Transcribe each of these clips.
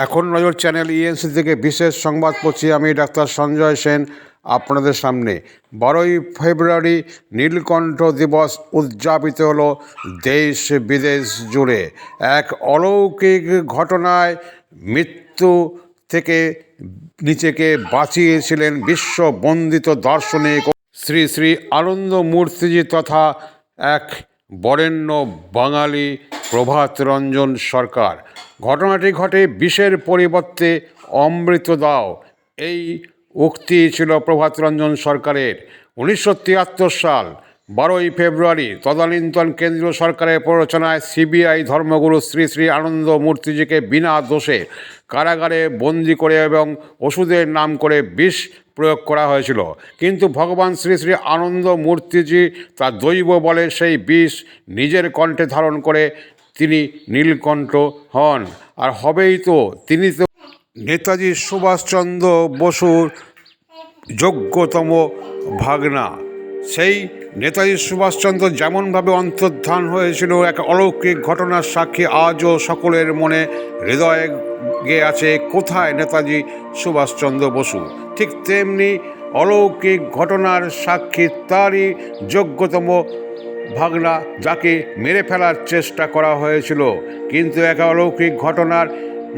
এখন নজর channel ENC থেকে বিশেষ সংবাদ পড়ছি আমি ডাক্তার সঞ্জয় সেন আপনাদের সামনে। 12ই ফেব্রুয়ারি নীলকণ্ঠ দিবস উদযাপিত হলো দেশ বিদেশ জুড়ে। এক অলৌকিক ঘটনায় মৃত্যু থেকে নিজেকে বাঁচিয়েছিলেন বিশ্ববন্দিত দার্শনিক শ্রী শ্রী আনন্দমূর্তিজি তথা এক বরেণ্য বাঙালি প্রভাত রঞ্জন সরকার। ঘটনাটি ঘটে বিষের পরিবর্তে অমৃত দাও, এই উক্তি ছিল প্রভাত রঞ্জন সরকারের। 1973 সাল 12ই ফেব্রুয়ারি তদানীন্তন কেন্দ্রীয় সরকারের প্ররোচনায় সিবিআই ধর্মগুরু শ্রী শ্রী আনন্দমূর্তিজিকে বিনা দোষে কারাগারে বন্দি করে এবং ওষুধের নাম করে বিষ প্রয়োগ করা হয়েছিল। কিন্তু ভগবান শ্রী শ্রী আনন্দমূর্তিজি তার দৈব বলে সেই বিষ নিজের কণ্ঠে ধারণ করে তিনি নীলকণ্ঠ হন। আর হবেই তো, তিনি তো নেতাজি সুভাষচন্দ্র বসুর যোগ্যতম ভাগনা। সেই নেতাজি সুভাষচন্দ্র যেমনভাবে অন্তর্ধান হয়েছিল, এক অলৌকিক ঘটনার সাক্ষী আজও সকলের মনে হৃদয়ে গেয়ে আছে কোথায় নেতাজি সুভাষচন্দ্র বসু। ঠিক তেমনি অলৌকিক ঘটনার সাক্ষী তারই যোগ্যতম ভাগনা, যাকে মেরে ফেলার চেষ্টা করা হয়েছিল, কিন্তু এক অলৌকিক ঘটনার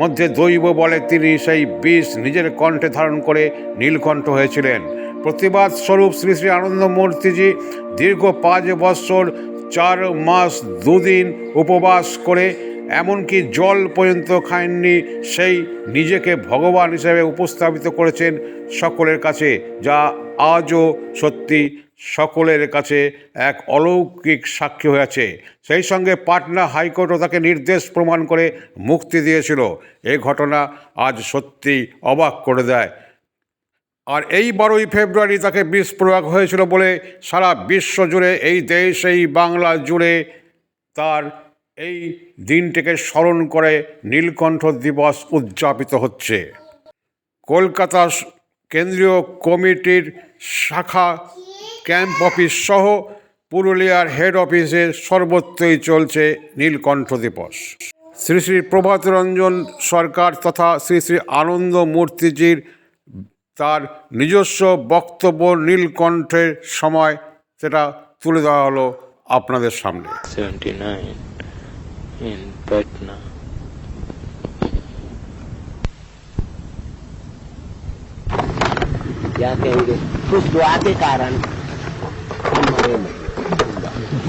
মধ্যে দৈব বলে তিনি সেই বিষ নিজের কণ্ঠে ধারণ করে নীলকণ্ঠ হয়েছিলেন। প্রতিবাদ স্বরূপ শ্রী শ্রী আনন্দমূর্তিজি দীর্ঘ 5 বৎসর 4 মাস 2 দিন উপবাস করে এমনকি জল পর্যন্ত খাননি। সেই নিজেকে ভগবান হিসেবে উপস্থাপিত করেছেন সকলের কাছে, যা আজও সত্যি সকলের কাছে এক অলৌকিক সাক্ষী হয়েছে। সেই সঙ্গে পাটনা হাইকোর্টও তাকে নির্দেশ প্রমাণ করে মুক্তি দিয়েছিল। এই ঘটনা আজ সত্যি অবাক করে দেয়। আর এই 12ই ফেব্রুয়ারি তাকে বিষ প্রয়োগ হয়েছিল বলে সারা বিশ্ব জুড়ে, এই দেশ এই বাংলা জুড়ে তার এই দিনটিকে স্মরণ করে নীলকণ্ঠ দিবস উদযাপিত হচ্ছে। কলকাতা কেন্দ্রীয় কমিটির শাখা ক্যাম্প অফিস সহ পুরুলিয়ার হেড অফিসে সর্বত্রই চলছে নীলকণ্ঠ দিবস। শ্রী শ্রী প্রভাত রঞ্জন সরকার তথা শ্রী শ্রী আনন্দমূর্তিজির তার নিজস্ব বক্তব্য নীলকণ্ঠের সময় সেটা তুলে দেওয়া হলো আপনাদের সামনে। 79 in Patna. क्या कहेंगे, कुछ दुआ के कारण हम मरे नहीं।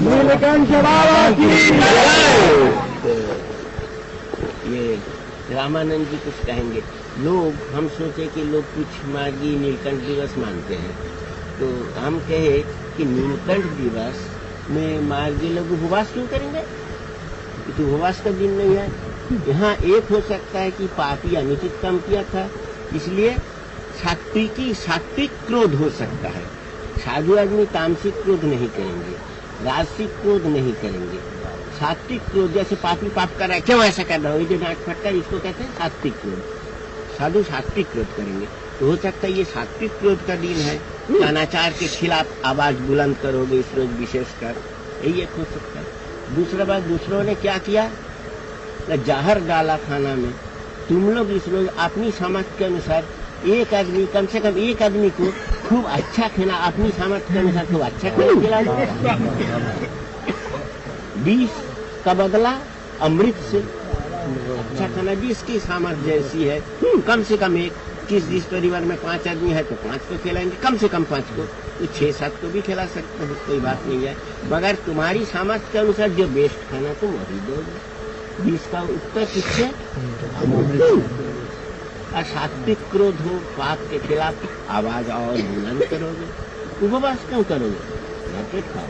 नीलकंठ बाबा की जय। ये रामानंद जी कुछ कहेंगे। लोग, हम सोचे कि लोग कुछ मार्गी नीलकंठ दिवस मानते हैं, तो हम कहे कि नीलकंठ दिवस में मार्गी लोग उपवास क्यों करेंगे? तो उपवास का दिन नहीं है। यहाँ एक हो सकता है कि पापी अनुचित काम किया था, इसलिए सात्विक क्रोध हो सकता है। साधु आदमी तामसिक क्रोध नहीं करेंगे, राजसिक क्रोध नहीं करेंगे। सात्विक क्रोध, जैसे पापी पाप कर रहा है, क्यों ऐसा कर रहा हो, ये जो नाक फटका है, इसको कहते हैं सात्विक क्रोध। साधु सात्विक क्रोध करेंगे। तो हो सकता है ये सात्विक क्रोध का दिन है, अनाचार के खिलाफ आवाज बुलंद करोगे इस रोज विशेषकर, यही एक हो सकता है। दूसरा बात, दूसरों ने क्या किया, जहर डाला खाना में। तुम लोग इस रोज अपनी समझ के अनुसार एक आदमी, कम से कम एक आदमी को खूब अच्छा खाना, अपनी सामर्थ्य के अनुसार खूब अच्छा खाना खिलाओ। विष का बदला अमृत से अच्छा खाना, जिसकी सामर्थ्य जैसी है। कम से कम एक, जिस परिवार में 5 आदमी है तो 5 को खिलाएंगे, कम से कम 5 को, तो 6-7 को भी खिला सकते हो, कोई बात नहीं है। मगर तुम्हारी सामर्थ्य के अनुसार जो बेस्ट खाना तुम वही दोगे। विष का उत्तर किससे? और सात्विक क्रोध हो, पाप के खिलाफ आवाज और बुलंद करोगे। उपवास क्यों करोगे? पेट खाओ।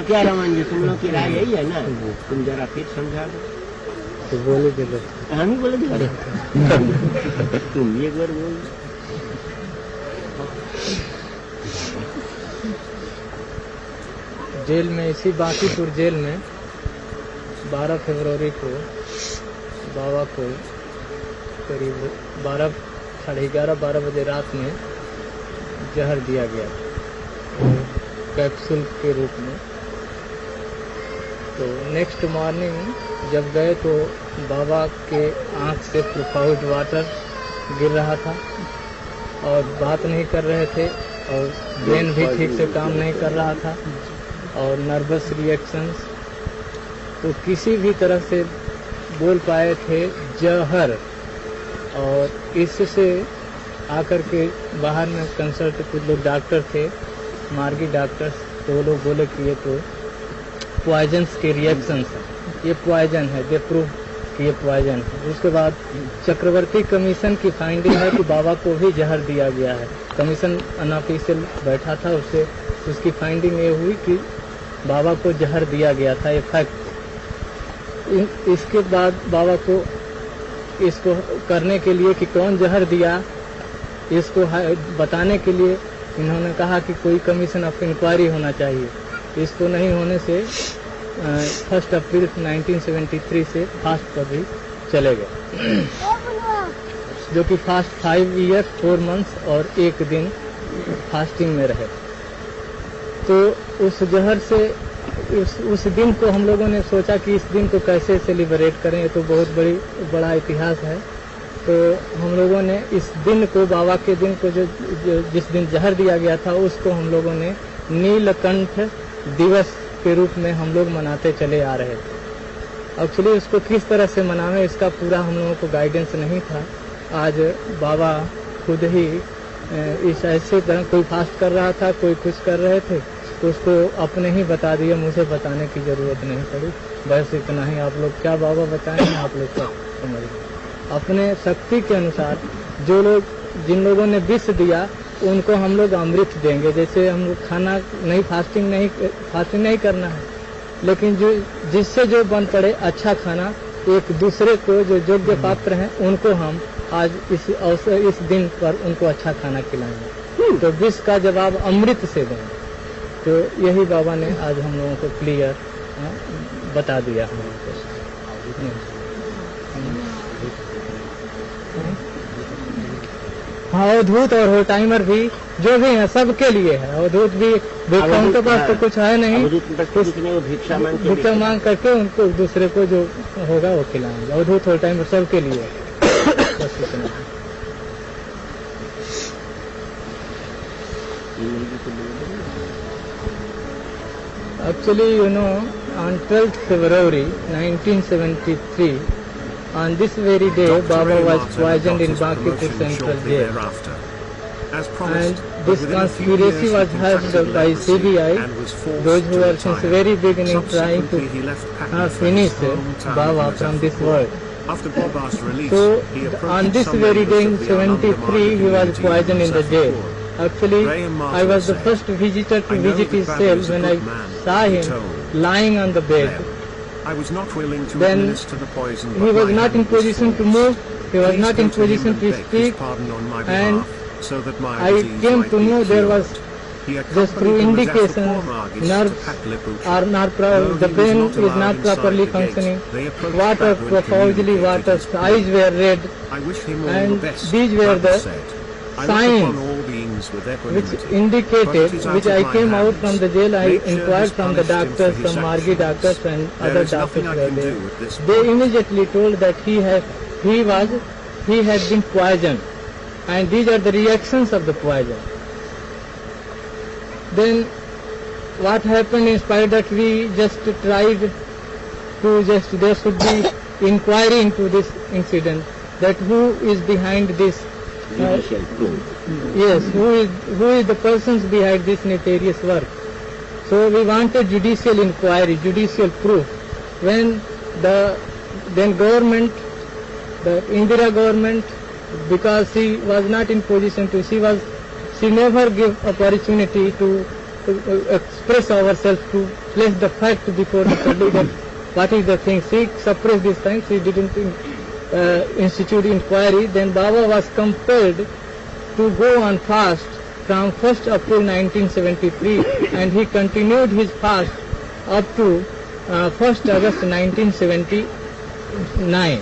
क्या रमन जी, तुम लोग की राय यही है ना? तुम जरा फिर समझा दो। तो बोले के हम ही बोले तुम एक बार बोल। जेल में, इसी बांकीपुर जेल में 12 फरवरी को बाबा को करीब 12, साढ़े 11-12 बजे रात में जहर दिया गया कैप्सूल के रूप में। तो नेक्स्ट मॉर्निंग जब गए तो बाबा के आंख से प्रोफाउंड वाटर गिर रहा था और बात नहीं कर रहे थे और ब्रेन भी ठीक से काम नहीं कर रहा था और नर्वस रिएक्शंस, तो किसी भी तरह से बोल पाए थे जहर। और इससे आकर के बाहर में कंसल्ट कुछ लोग डॉक्टर थे, मार्गी डॉक्टर्स, तो वो लोग बोले कि ये तो पॉइजन्स के रिएक्शंस हैं, ये पॉइजन है, दे प्रूव कि ये पॉइजन है। उसके बाद चक्रवर्ती कमीशन की फाइंडिंग है कि बाबा को भी जहर दिया गया है। कमीशन अनऑफिशियल बैठा था, उससे उसकी फाइंडिंग ये हुई कि बाबा को जहर दिया गया था, ये फैक्ट। इसके बाद बाबा को इसको करने के लिए कि कौन जहर दिया, इसको बताने के लिए इन्होंने कहा कि कोई कमीशन ऑफ इंक्वायरी होना चाहिए। इसको नहीं होने से 1 अप्रैल 1973 से फास्ट पर भी चले गए, जो कि फास्ट 5 ईयर 4 मंथ्स और 1 दिन फास्टिंग में रहे। तो उस जहर से उस दिन को हम लोगों ने सोचा कि इस दिन को कैसे सेलिब्रेट करें, ये तो बहुत बड़ा इतिहास है। तो हम लोगों ने इस दिन को, बाबा के दिन को, जो जिस दिन जहर दिया गया था, उसको हम लोगों ने नीलकंठ दिवस के रूप में हम लोग मनाते चले आ रहे थे। एक्चुअली उसको किस तरह से मनावें इसका पूरा हम लोगों को गाइडेंस नहीं था। आज बाबा खुद ही इस ऐसे तरह, कोई फास्ट कर रहा था, कोई कुछ कर रहे थे, तो उसको अपने ही बता दिया, मुझे बताने की जरूरत नहीं पड़ी। बस इतना ही, आप लोग क्या बाबा बताएं, आप लोग क्या समझिए। अपने शक्ति के अनुसार जिन लोगों ने विष दिया उनको हम लोग अमृत देंगे। जैसे हम लोग खाना नहीं, फास्टिंग नहीं करना है, लेकिन जिससे जो बन पड़े अच्छा खाना, एक दूसरे को जो योग्य पात्र हैं उनको हम आज इस दिन पर उनको अच्छा खाना खिलाएंगे। तो विष का जवाब अमृत से देंगे। तो यही बाबा ने आज हम लोगों को क्लियर बता दिया हम लोगों को। हाँ, अवधूत और हो टाइमर भी जो भी है सबके लिए है। अवधूत भी उनके पास तो कुछ है नहीं, भिक्षा मांग करके उनको दूसरे को जो होगा वो खिलाएंगे। अवधूत और टाइमर सबके लिए बस इतना। Actually, on 12th February 1973, on this very day, Baba was poisoned in Bankipur Central Jail. And this conspiracy was hatched by CBI, those who were since very beginning trying to finish Baba from this world. So, on this very day in 73, he was poisoned in the jail. Actually, I was the first visitor to visit his cell when I saw him lying on the bed. I was not willing to Then administer the poison, he was not in position to move, he was not in position to speak, and so that my I came to know there was just through indications, nerves are not, the brain is not properly functioning, water profoundly, water, eyes were red, and these were the signs which indicated, which I came out from the jail, I inquired from the doctors, some Margi doctors and other doctors were there. They immediately told that he had been poisoned, and these are the reactions of the poison. Then what happened, in spite that we just tried to there should be inquiry into this incident, that who is behind this. Yes, who is the persons behind this nefarious work? So we wanted judicial inquiry, judicial proof. When then government, the Indira government, because she was not in position to, she never gave opportunity to express ourselves, to place the fact before the public that what is the thing. She suppressed this thing, she didn't institute inquiry. Then Baba was compelled to go on fast from 1st April 1973, and he continued his fast up to 1st August 1979.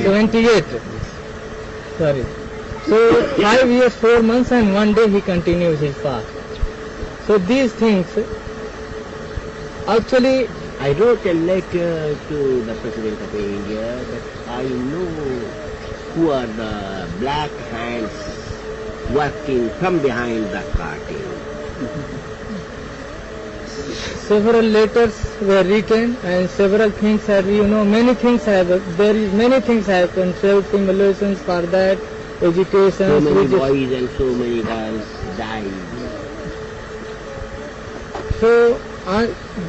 78. Sorry. So 5 years, 4 months and 1 day he continues his fast. So these things Actually, I wrote a letter to the President of India that I know who are the black hands working from behind the curtain. several letters were written and several things have, many things have, many things happened, self-stimulations for that, education, So many which is, boys and so many girls died. so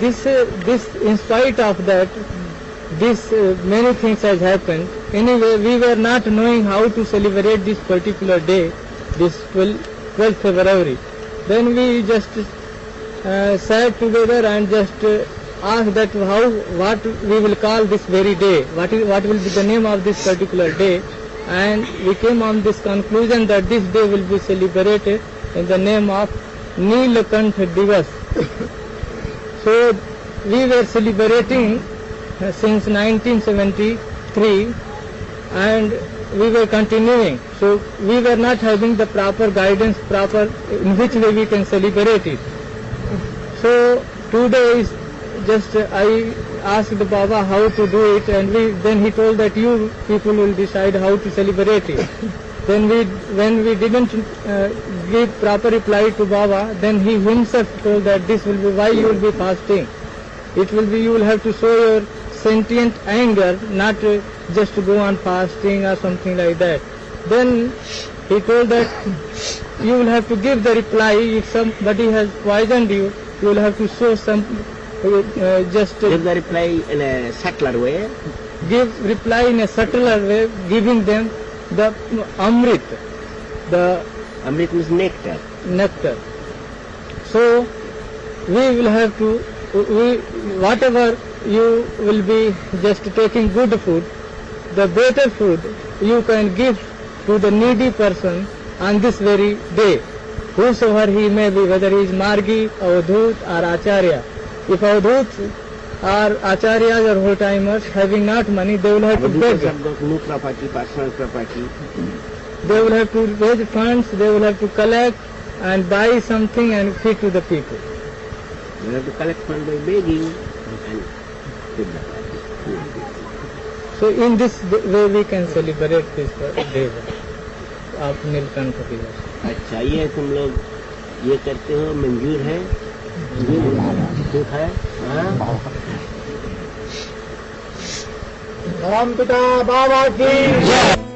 this in spite of that, many things has happened. Anyway, we were not knowing how to celebrate this particular day, this 12th February. Then we just sat together and just asked that what we will call this very day, what will be the name of this particular day, and we came on this conclusion that this day will be celebrated in the name of Neelkantha Divas. So we were celebrating since 1973 and we were continuing. So we were not having the proper guidance, in which way we can celebrate it. So 2 days just I asked Baba how to do it, and then he told that you people will decide how to celebrate it. Then when we didn't give proper reply to Baba, then he himself told that this will be why you will be fasting. It will be, you will have to show your sentient anger, not just to go on fasting or something like that. Then he told that you will have to give the reply. If somebody has poisoned you, you will have to show some, Give the reply in a subtler way. give reply in a subtler way, giving them the Amrit, the Amrit means nectar. nectar. So we will have to, whatever you will be just taking good food, the better food you can give to the needy person on this very day, whosoever he may be, whether he is Margi, Avadhut or Acharya. If Avadhut or Acharyas or whole timers having not money, they will have to beg. No property, personal property. They will have to raise funds, they will have to collect and buy something and feed to the people. You have to collect funds by begging and feed the party. So in this way we can celebrate this day of Neelkantha Divas. अच्छा ये तुम लोग ये करते हो, मंजूर है? ठीक है? हाँ? राम पिता बाबा की